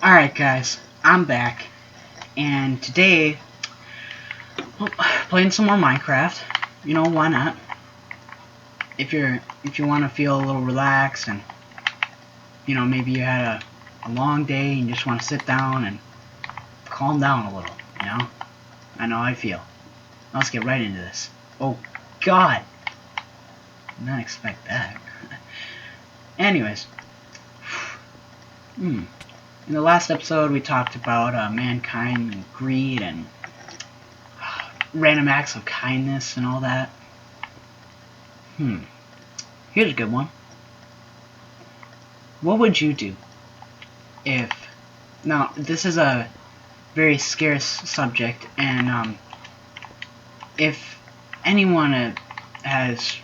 Alright guys, I'm back, and today, playing some more Minecraft. You know, why not? If you want to feel a little relaxed and, maybe you had a long day and you just want to sit down and calm down a little, I know how I feel. Let's get right into this. Oh, God! Did not expect that. Anyways. In the last episode, we talked about mankind and greed and random acts of kindness and all that. Here's a good one. What would you do if... Now, this is a very scarce subject, and if anyone has,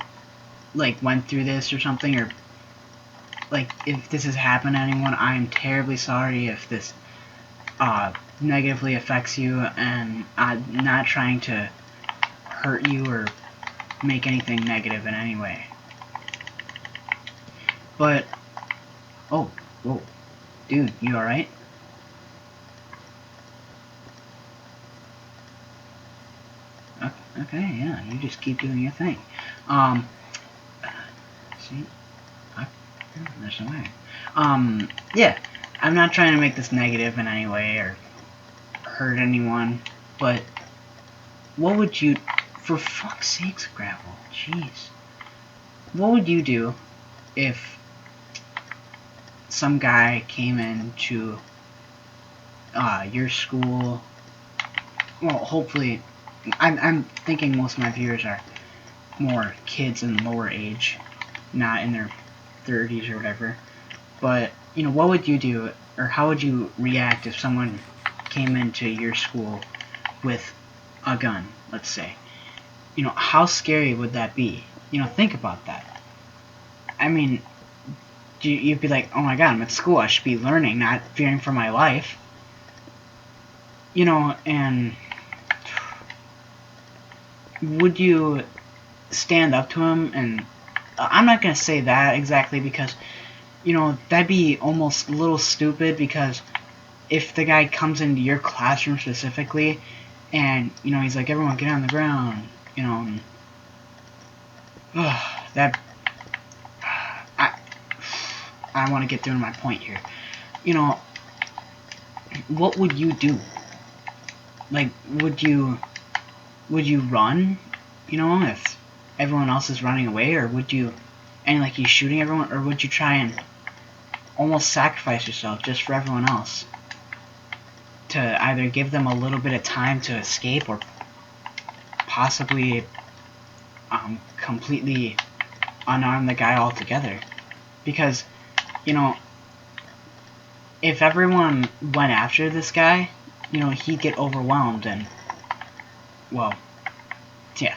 went through this or something, or, if this has happened to anyone, I am terribly sorry if this negatively affects you, and I'm not trying to hurt you or make anything negative in any way. But, oh, whoa, dude, you alright? Okay, yeah, you just keep doing your thing. See, there's no way. Yeah, I'm not trying to make this negative in any way or hurt anyone, but what would you, for fuck's sakes, Gravel, jeez. What would you do if some guy came into your school? Well, hopefully, I'm thinking most of my viewers are more kids in lower age, not in their 30s or whatever. But, what would you do, or how would you react if someone came into your school with a gun, let's say? How scary would that be? Think about that. I mean, you'd be like, oh my god, I'm at school, I should be learning, not fearing for my life. And would you stand up to him? And I'm not going to say that exactly because, that'd be almost a little stupid, because if the guy comes into your classroom specifically and, he's like, everyone get on the ground, that... I want to get through my point here. What would you do? Would you run, if everyone else is running away, or would you, and he's shooting everyone, or would you try and almost sacrifice yourself just for everyone else, to either give them a little bit of time to escape, or possibly completely unarm the guy altogether? Because, if everyone went after this guy, he'd get overwhelmed, and, well, yeah.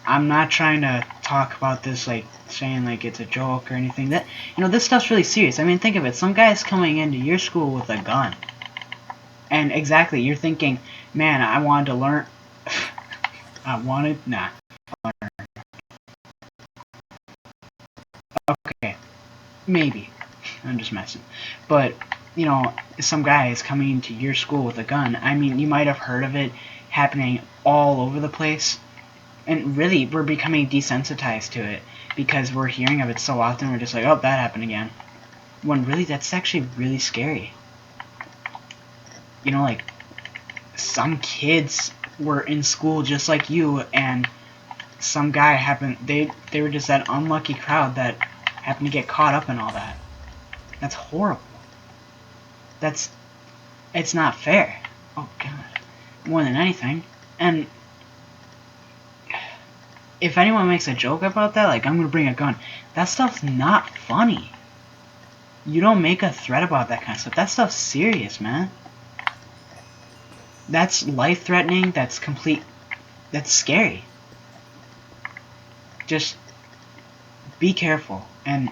I'm not trying to talk about this saying it's a joke or anything. That, this stuff's really serious. I mean, think of it. Some guy's coming into your school with a gun. And exactly, you're thinking, man, I wanted to learn. Nah. Okay. Maybe. I'm just messing. But, some guy is coming into your school with a gun. I mean, you might have heard of it happening all over the place. And really, we're becoming desensitized to it because we're hearing of it so often. We're just like, oh, that happened again. When really, that's actually really scary. Some kids were in school just like you, and some guy happened, they were just that unlucky crowd that happened to get caught up in all that. That's horrible. It's not fair. Oh, God. More than anything. And if anyone makes a joke about that, I'm gonna bring a gun, that stuff's not funny. You don't make a threat about that kind of stuff. That stuff's serious, man. That's life-threatening, that's scary. Just be careful. And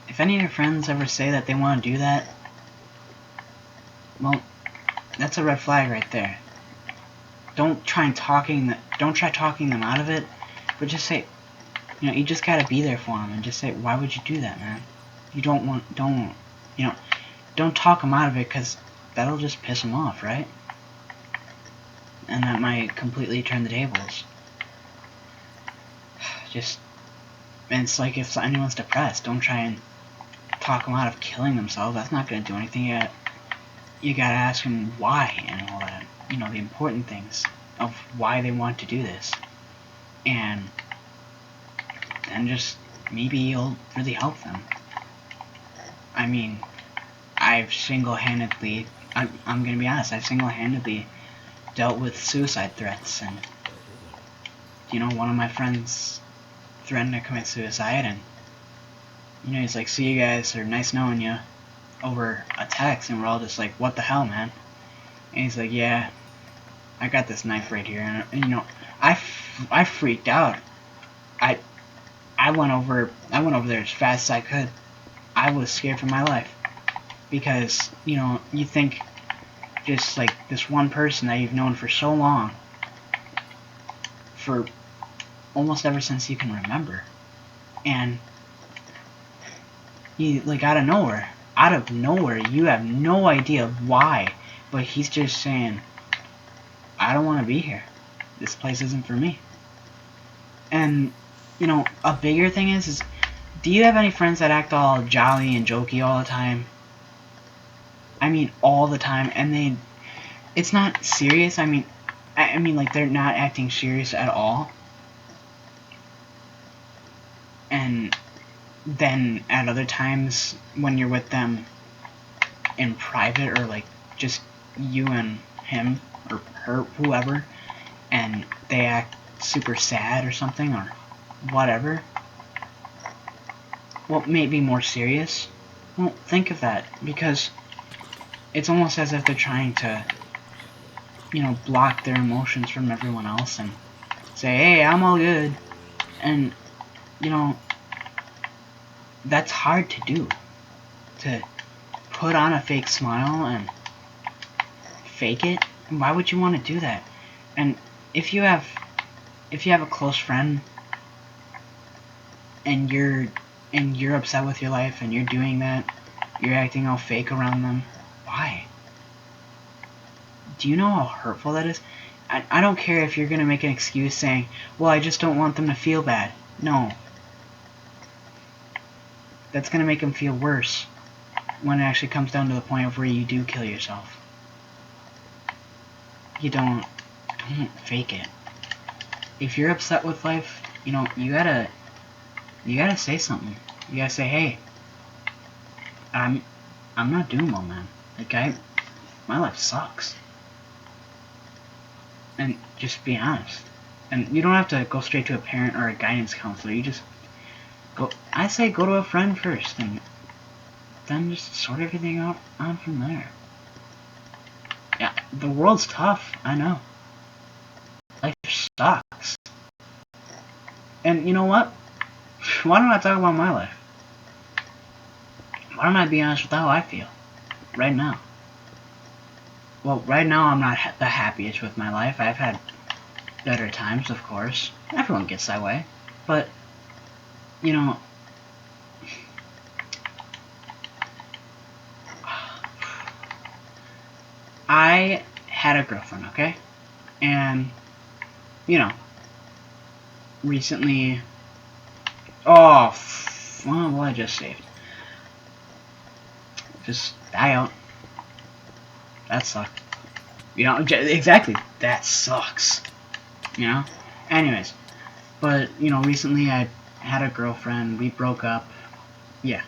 if any of your friends ever say that they want to do that, well, that's a red flag right there. Don't try talking them out of it, but just say, you just gotta be there for them, and just say, why would you do that, man? You don't You know, don't talk them out of it, because that'll just piss them off, right? And that might completely turn the tables. Just, and it's like if anyone's depressed, don't try and talk them out of killing themselves. That's not going to do anything yet. You gotta ask them why and all that. You know, the important things of why they want to do this. And then just, maybe you'll really help them. I mean, I've single-handedly, I'm gonna be honest, I've single-handedly dealt with suicide threats, and, you know, one of my friends threatened to commit suicide, and, you know, he's like, see you guys, or nice knowing you, over a text, and we're all just like, what the hell, man? And he's like, yeah, I got this knife right here, and you know, I freaked out. I went over there as fast as I could. I was scared for my life, because, you know, you think just like this one person that you've known for so long, for almost ever since you can remember, and he, like, out of nowhere, you have no idea why, but he's just saying, I don't want to be here. This place isn't for me. And, you know, a bigger thing is do you have any friends that act all jolly and jokey all the time? I mean, all the time, and it's not serious. I mean, like, they're not acting serious at all. And then at other times, when you're with them in private, or like just you and him or her, whoever, and they act super sad or something, or whatever, what may be more serious? Well, think of that, because it's almost as if they're trying to, you know, block their emotions from everyone else and say, hey, I'm all good. And, you know, that's hard to do. To put on a fake smile and fake it. And why would you want to do that? And if you have a close friend and you're upset with your life and you're doing that, you're acting all fake around them, why? Do you know how hurtful that is? I don't care if you're going to make an excuse saying, well, I just don't want them to feel bad. No. That's going to make them feel worse when it actually comes down to the point of where you do kill yourself. You don't fake it. If you're upset with life, you know, you gotta say something. You gotta say, hey, I'm not doing well, man. Like, my life sucks. And just be honest. And you don't have to go straight to a parent or a guidance counselor. You just I say go to a friend first, and then just sort everything out on from there. Yeah, the world's tough, I know. Life sucks. And you know what? Why don't I talk about my life? Why don't I be honest with how I feel? Right now. Well, right now I'm not the happiest with my life. I've had better times, of course. Everyone gets that way. But, you know, I had a girlfriend, okay? And, you know, recently... Oh, well, I just saved. Just die out. That sucked. You know, exactly. That sucks. You know? Anyways. But, you know, recently I had a girlfriend. We broke up. Yeah.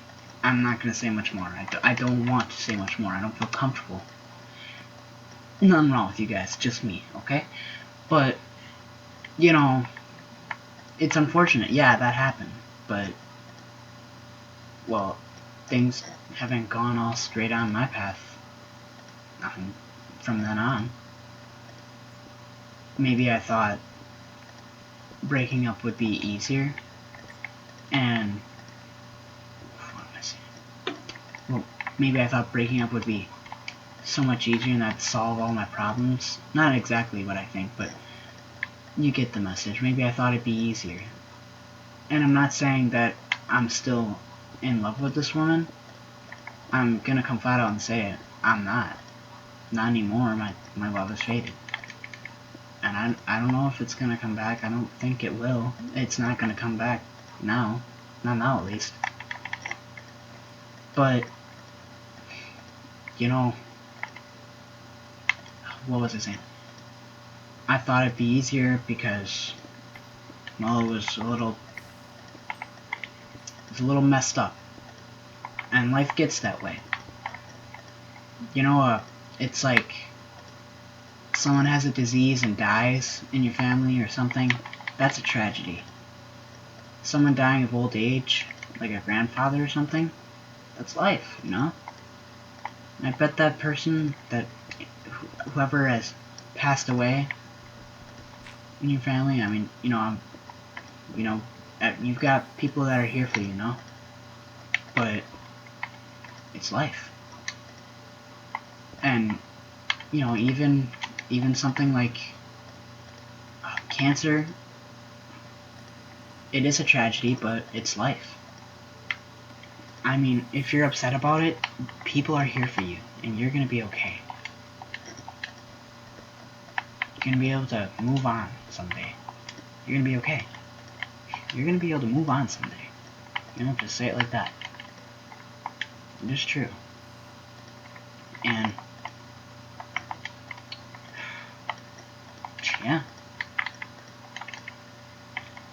I'm not going to say much more. I don't want to say much more. I don't feel comfortable. Nothing wrong with you guys. Just me, okay? But, you know, it's unfortunate. Yeah, that happened. But, well, things haven't gone all straight on my path. Nothing from then on. Maybe I thought breaking up would be easier, and what am I saying? Well, maybe I thought breaking up would be so much easier and that'd solve all my problems. Not exactly what I think, but you get the message. Maybe I thought it'd be easier. And I'm not saying that I'm still in love with this woman, I'm gonna come flat out and say it. I'm not. Not anymore. My love is faded. And I don't know if it's gonna come back. I don't think it will. It's not gonna come back now. Not now, at least. But, you know, what was I saying? I thought it'd be easier because, well, it was a little messed up. And life gets that way. You know, it's like someone has a disease and dies in your family or something. That's a tragedy. Someone dying of old age, like a grandfather or something, that's life, you know? And I bet that person, that whoever has passed away in your family, I mean, you've got people that are here for you, you know? But it's life. And, even something like cancer, it is a tragedy, but it's life. I mean, if you're upset about it, people are here for you, and you're gonna be okay. You're gonna be able to move on someday. You're gonna be okay. You're gonna be able to move on someday. You know, just say it like that. It is true. And, yeah.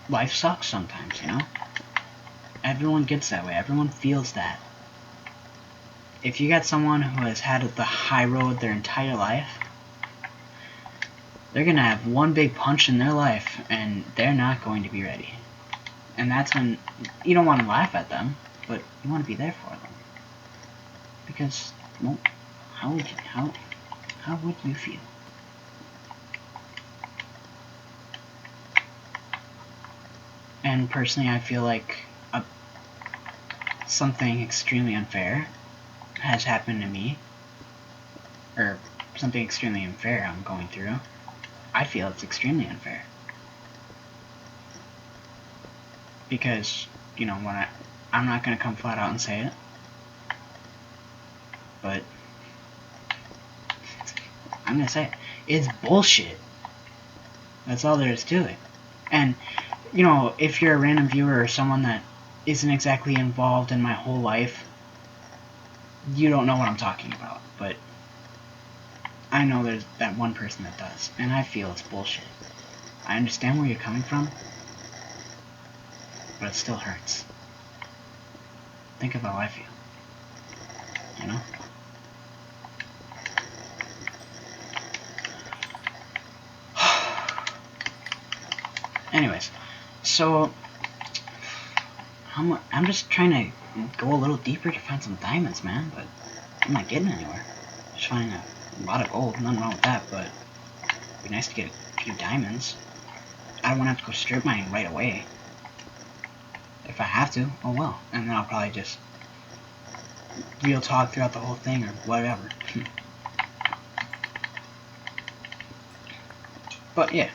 Life sucks sometimes, you know? Everyone gets that way. Everyone feels that. If you got someone who has had the high road their entire life, they're gonna have one big punch in their life, and they're not going to be ready. And that's when you don't want to laugh at them, but you want to be there for them. Because, well, how would you feel? And personally, I feel like something extremely unfair has happened to me, or something extremely unfair I'm going through. I feel it's extremely unfair. Because, when I'm not going to come flat out and say it, but I'm going to say it. It's bullshit. That's all there is to it. And, if you're a random viewer or someone that isn't exactly involved in my whole life, you don't know what I'm talking about. But I know there's that one person that does, and I feel it's bullshit. I understand where you're coming from, but it still hurts. Think of how I feel. You know? Anyways, so I'm just trying to go a little deeper to find some diamonds, man, but I'm not getting anywhere. Just finding a lot of gold, nothing wrong with that, but it'd be nice to get a few diamonds. I don't want to have to go strip mining right away. If I have to, oh well, and then I'll probably just real talk throughout the whole thing or whatever. But yeah.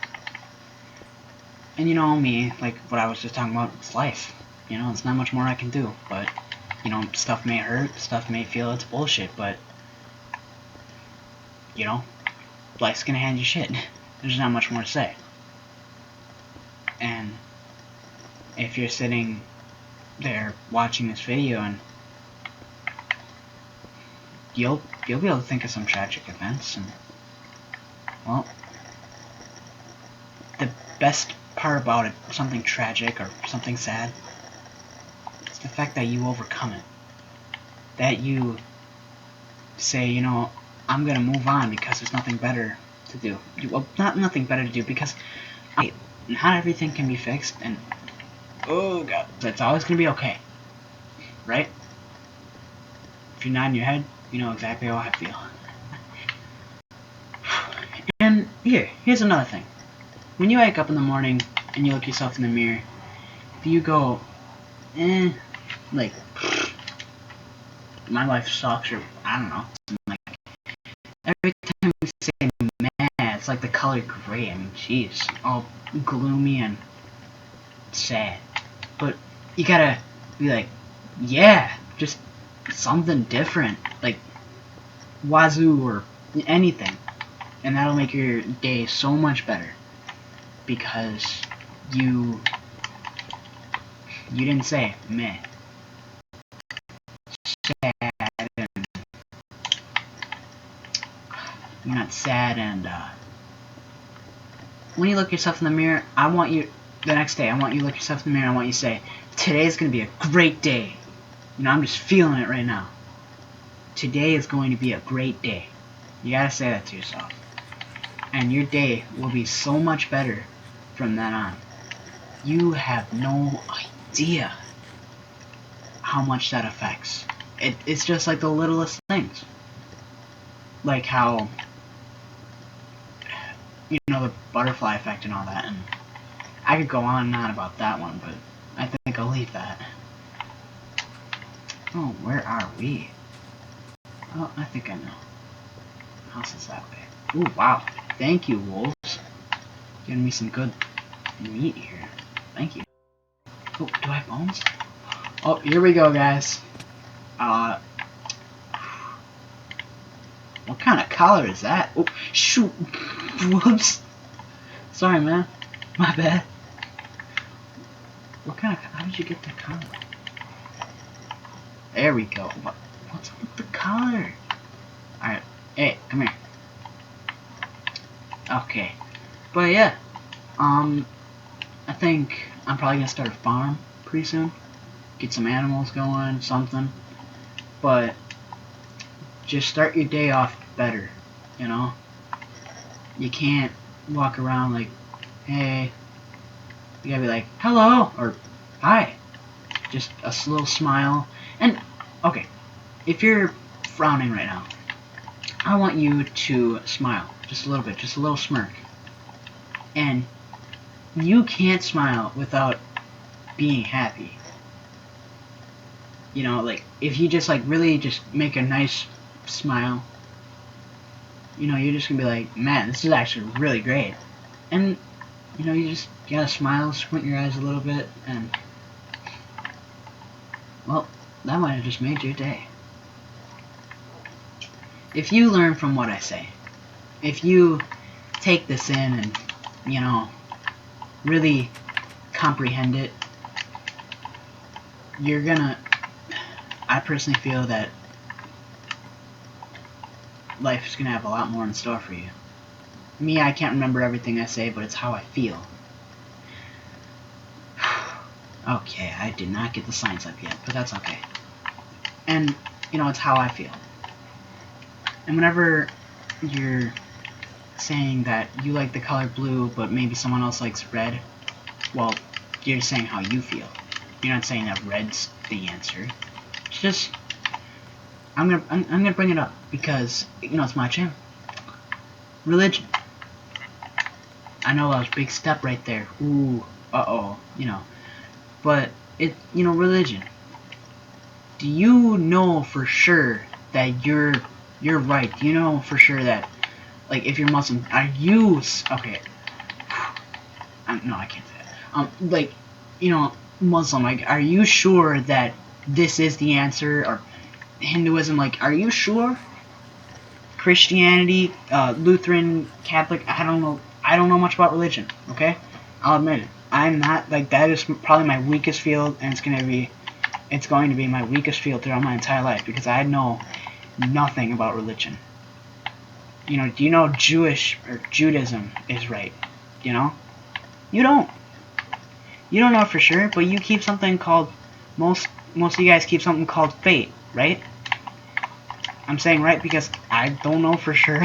And me, like what I was just talking about, it's life. It's not much more I can do, but stuff may hurt, stuff may feel it's bullshit, but life's gonna hand you shit. There's not much more to say. And if you're sitting there watching this video, and you'll be able to think of some tragic events, and well, the best part about it, something tragic or something sad, it's the fact that you overcome it. That you say, I'm gonna move on because there's nothing better to do. Well, not nothing better to do, because not everything can be fixed, and oh god, it's always gonna be okay, right? If you're nodding your head, you know exactly how I feel. And here's another thing. When you wake up in the morning and you look yourself in the mirror, do you go, like, my life sucks, or I don't know, like, every time you say man, it's like the color gray. I mean, jeez, all gloomy and sad. But you gotta be like, yeah, just something different, like wazoo or anything, and that'll make your day so much better because you didn't say meh, sad, and you're not sad, and when you look yourself in the mirror, I want you the next day. I want you to look yourself in the mirror. I want you to say, "Today's gonna be a great day." You know, I'm just feeling it right now. Today is going to be a great day. You gotta say that to yourself. And your day will be so much better from then on. You have no idea how much that affects. It's just like the littlest things. Like how, you know, the butterfly effect and all that. And I could go on and on about that one, but I think I'll leave that. Oh, where are we? Oh, I think I know. House is that way. Ooh, wow. Thank you, wolves. Giving me some good meat here. Thank you. Oh, do I have bones? Oh, here we go, guys. What kind of collar is that? Oh, shoot. Whoops. Sorry, man. My bad. What kind of... How did you get that collar? There we go. What's with the collar? Alright. Hey, come here. Okay. But yeah. I think I'm probably gonna start a farm pretty soon. Get some animals going, something. But just start your day off better, you know? You can't walk around like, hey. You gotta be like, hello, or hi. Just a little smile. And, okay, if you're frowning right now, I want you to smile. Just a little bit, just a little smirk. And you can't smile without being happy. You know, like, if you just, like, really just make a nice smile, you know, you're just gonna be like, man, this is actually really great. And, you know, you gotta smile, squint your eyes a little bit, and, well, that might have just made your day. If you learn from what I say, if you take this in and, you know, really comprehend it, you're gonna... I personally feel that life is gonna have a lot more in store for you. Me, I can't remember everything I say, but it's how I feel. Okay, I did not get the signs up yet, but that's okay. And, you know, it's how I feel. And whenever you're saying that you like the color blue, but maybe someone else likes red, well, you're just saying how you feel. You're not saying that red's the answer. It's just... I'm gonna bring it up because, you know, it's my channel. Religion. I know that was a big step right there. Ooh, uh-oh, you know. But, you know, religion. Do you know for sure that you're right? Do you know for sure that, like, if you're Muslim, are you... Okay. No, I can't say that. Like, you know, Muslim, like, are you sure that this is the answer? Or Hinduism, like, are you sure? Christianity, Lutheran, Catholic, I don't know much about religion, okay? I'll admit it. I'm not, like, that is probably my weakest field, and it's going to be my weakest field throughout my entire life, because I know nothing about religion. You know, do you know Jewish, or Judaism is right? You know? You don't. You don't know for sure, but you keep something called, most of you guys keep something called fate, right? I'm saying right because I don't know for sure.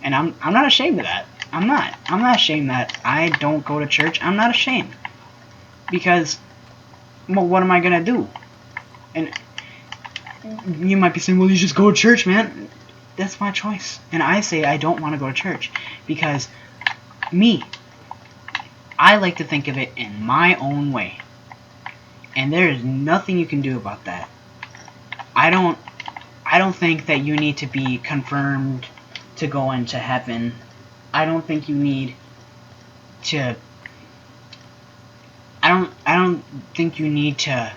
And I'm not ashamed of that. I'm not ashamed that I don't go to church. I'm not ashamed. Because, well, what am I gonna do? And you might be saying, well, you just go to church, man. That's my choice. And I say I don't want to go to church. Because, I like to think of it in my own way. And there is nothing you can do about that. I don't think that you need to be confirmed to go into heaven. I don't think you need to... I don't think you need to...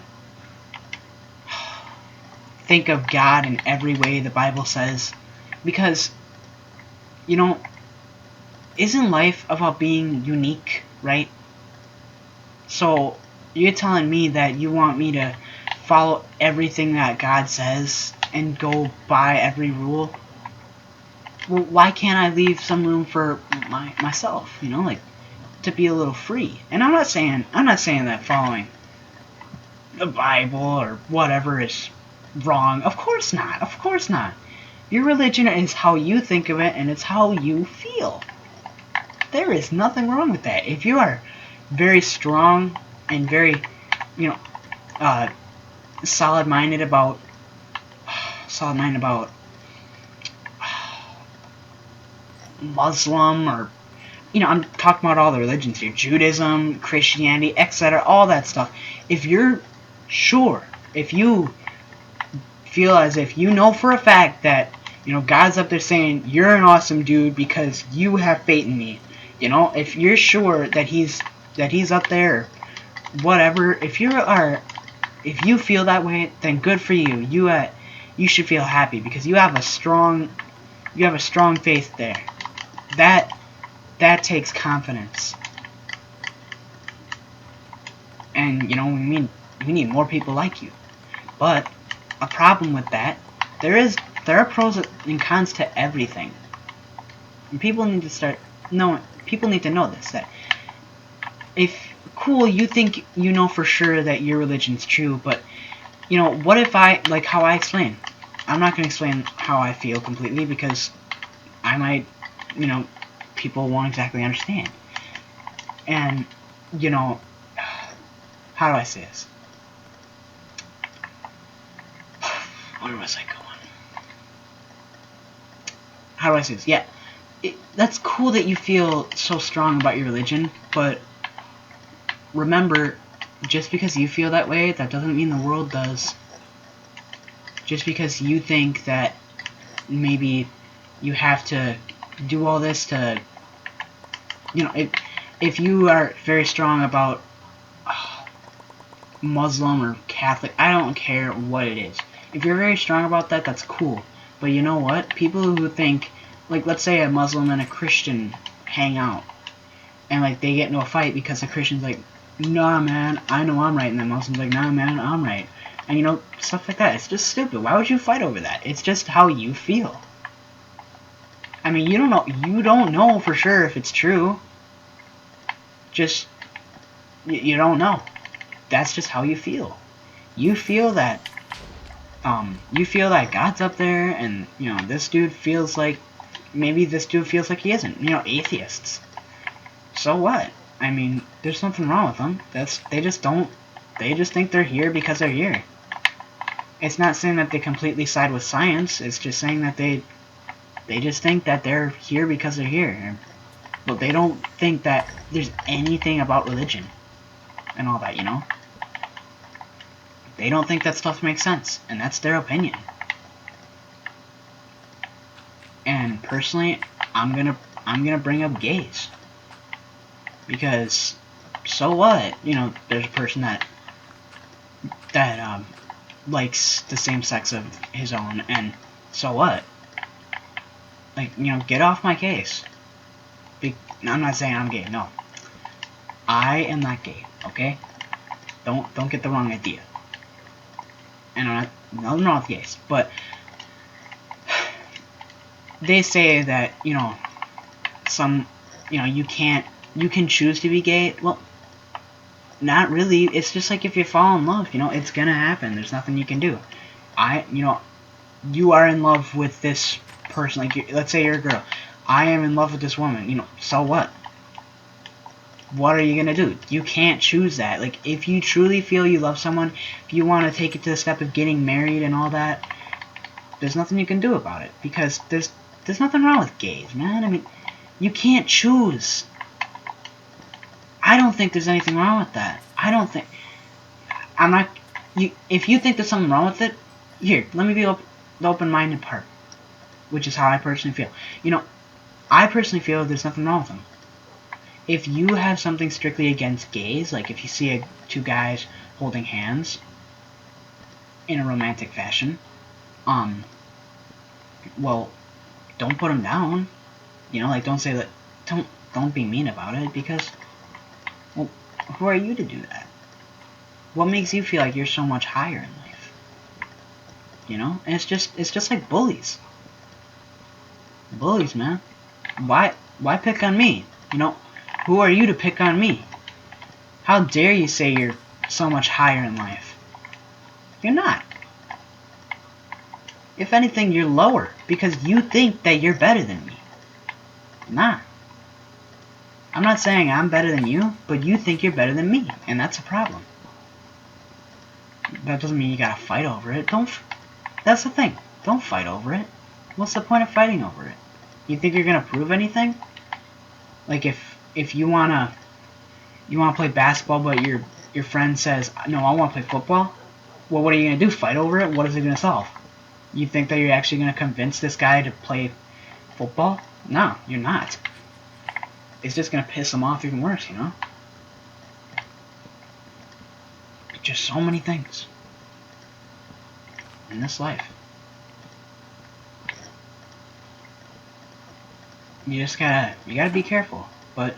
think of God in every way the Bible says. Because, you know, isn't life about being unique, right? So, you're telling me that you want me to follow everything that God says and go by every rule? Well, why can't I leave some room for myself, you know, like, to be a little free? And I'm not saying that following the Bible or whatever is wrong. Of course not. Of course not. Your religion is how you think of it, and it's how you feel. There is nothing wrong with that. If you are very strong and very, you know, solid-minded about Muslim, or, you know, I'm talking about all the religions here, Judaism, Christianity, etc., all that stuff. If you're sure, if you feel as if you know for a fact that, you know, God's up there saying, you're an awesome dude because you have faith in me, you know, if you're sure that he's up there, whatever, if you feel that way, then good for you. You should feel happy because you have a strong faith there. That takes confidence. And, you know, we need more people like you. But a problem with that, there are pros and cons to everything. And people need to know this, that if, cool, you think you know for sure that your religion's true, but, you know, what if like how I explain? I'm not going to explain how I feel completely because I might, you know, people won't exactly understand. And, you know, how do I say this? Where was I going? How do I say this? Yeah, that's cool that you feel so strong about your religion, but remember, just because you feel that way, that doesn't mean the world does. Just because you think that maybe you have to do all this to, you know, if you are very strong about Muslim or Catholic, I don't care what it is. If you're very strong about that, that's cool. But you know what? People who think, like, let's say a Muslim and a Christian hang out, and, like, they get into a fight because the Christian's like, nah, man, I know I'm right, and the Muslim's like, nah, man, I'm right. And, you know, stuff like that. It's just stupid. Why would you fight over that? It's just how you feel. I mean, you don't know for sure if it's true. Just, you don't know. That's just how you feel. You feel that God's up there, and, you know, this dude feels like, maybe this dude feels like he isn't. You know, atheists. So what? I mean, there's nothing wrong with them. They just think they're here because they're here. It's not saying that they completely side with science. It's just saying that they just think that they're here because they're here. But they don't think that there's anything about religion and all that, you know? They don't think that stuff makes sense, and that's their opinion. And personally, I'm gonna bring up gays. Because, so what? You know, there's a person that likes the same sex of his own, and so what? Like, you know, get off my case. I'm not saying I'm gay, no. I am not gay, okay? Don't get the wrong idea. And I'm not, nothing wrong with gays, but they say that, you know, you can choose to be gay. Well, not really. It's just like if you fall in love, you know, it's gonna happen. There's nothing you can do. You are in love with this person. Like, let's say you're a girl. I am in love with this woman. You know, so what? What are you gonna do? You can't choose that. Like, if you truly feel you love someone, if you want to take it to the step of getting married and all that, there's nothing you can do about it, because there's nothing wrong with gays, man. I mean, you can't choose. I don't think there's anything wrong with that. I'm not. If you think there's something wrong with it, here, let me be the open-minded part, which is how I personally feel. You know, I personally feel there's nothing wrong with them. If you have something strictly against gays, like if you see two guys holding hands in a romantic fashion, well, don't put them down. You know, like, don't say that. Don't be mean about it, because, well, who are you to do that? What makes you feel like you're so much higher in life? You know, and it's just like bullies. Bullies, man. Why pick on me? You know, who are you to pick on me? How dare you say you're so much higher in life? You're not. If anything, you're lower, because you think that you're better than me. Nah. I'm not saying I'm better than you, but you think you're better than me, and that's a problem. That doesn't mean you gotta fight over it. That's the thing. Don't fight over it. What's the point of fighting over it? You think you're gonna prove anything? Like, if you wanna play basketball, but your friend says, no, I wanna play football. Well, what are you gonna do? Fight over it? What is it gonna solve? You think that you're actually gonna convince this guy to play football? No, you're not. It's just gonna piss him off even worse, you know? Just so many things in this life. You gotta be careful, but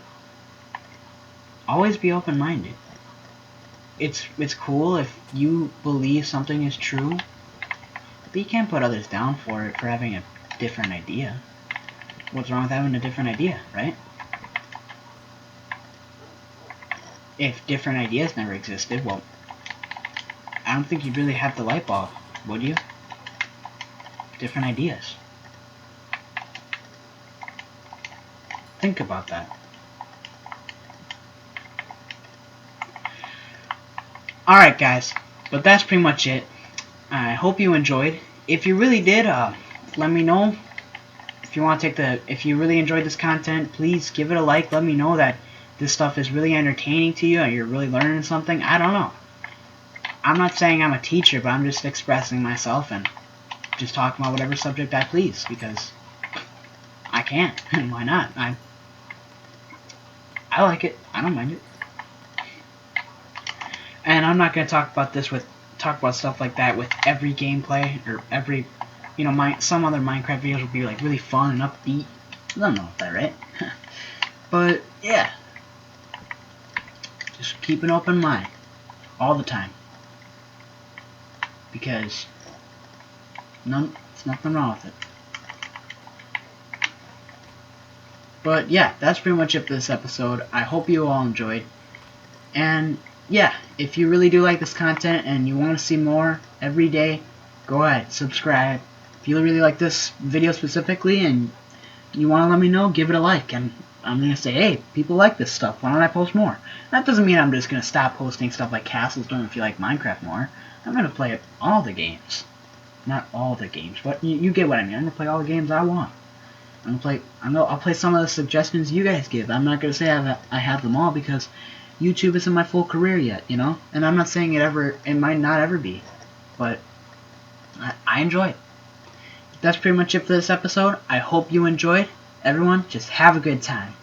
always be open-minded. It's cool if you believe something is true, but you can't put others down for having a different idea. What's wrong with having a different idea, right? If different ideas never existed, well, I don't think you'd really have the light bulb, would you? Different ideas. Think about that. Alright, guys, but that's pretty much it. I hope you enjoyed. If you really did, let me know. If you really enjoyed this content, please give it a like. Let me know that this stuff is really entertaining to you and you're really learning something. I don't know. I'm not saying I'm a teacher, but I'm just expressing myself and just talking about whatever subject I please, because I can, and why not? I like it. I don't mind it. And I'm not gonna talk about stuff like that with every gameplay or every, you know, some other Minecraft videos will be like really fun and upbeat. I don't know if that's right. But yeah, just keep an open mind all the time, because there's nothing wrong with it. But yeah, that's pretty much it for this episode. I hope you all enjoyed. And yeah, if you really do like this content and you want to see more every day, go ahead, subscribe. If you really like this video specifically and you want to let me know, give it a like. And I'm going to say, hey, people like this stuff. Why don't I post more? That doesn't mean I'm just going to stop posting stuff like Castles Storm if you like Minecraft more. I'm going to play all the games. Not all the games, but you get what I mean. I'm going to play all the games I want. I'll play some of the suggestions you guys give. I'm not going to say I have them all, because YouTube isn't my full career yet, you know? And I'm not saying it might not ever be. But I enjoy it. That's pretty much it for this episode. I hope you enjoyed. Everyone, just have a good time.